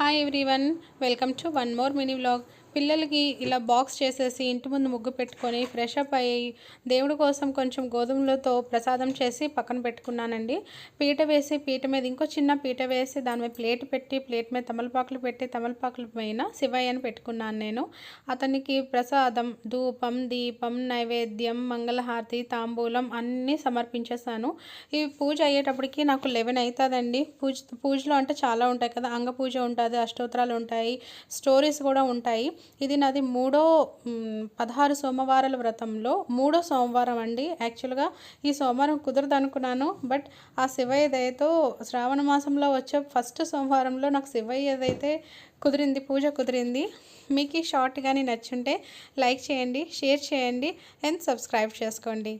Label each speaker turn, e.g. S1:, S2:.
S1: Hi everyone, welcome to one more mini vlog. పిల్లలకి ఇలా box చేసేసి ఇంటి ముందు ముగ్గు పెట్టుకొని ఫ్రెష్ అప్ అయ్యి దేవుడి కోసం కొంచెం గోధుమలతో ప్రసాదం చేసి పక్కన పెట్టుకున్నానండి. పీట వేసి పీట మీద ఇంకో చిన్న పీట వేసి దాని మీద ప్లేట్ పెట్టి ప్లేట్ మీద తమలపాకులు పెట్టి తమలపాకుల పైన శివయ్యని పెట్టుకున్నాను నేను. అతనికి ప్రసాదం, ధూపం, దీపం, నైవేద్యం, మంగళహారతి, తాంబూలం అన్నీ సమర్పించేశాను. ఈ పూజ అయ్యేటప్పటికి నాకు 11 అవుతుందండి. పూజలో అంటే చాలా ఉంటాయి కదా, అంగ పూజ ఉంటుంది, అష్టోత్తరాలు ఉంటాయి, స్టోరీస్ కూడా ఉంటాయి. ఇది నాది 16 సోమవారాల వ్రతంలో 3వ సోమవారం అండి. యాక్చువల్గా ఈ సోమవారం కుదరదు అనుకున్నాను, బట్ ఆ శివయ్య దయతో శ్రావణ మాసంలో వచ్చే ఫస్ట్ సోమవారంలో నాకు శివయ్య దైతే కుదిరింది, పూజ కుదిరింది. మీకు ఈ షార్ట్ కానీ నచ్చుంటే లైక్ చేయండి, షేర్ చేయండి అండ్ సబ్స్క్రైబ్ చేసుకోండి.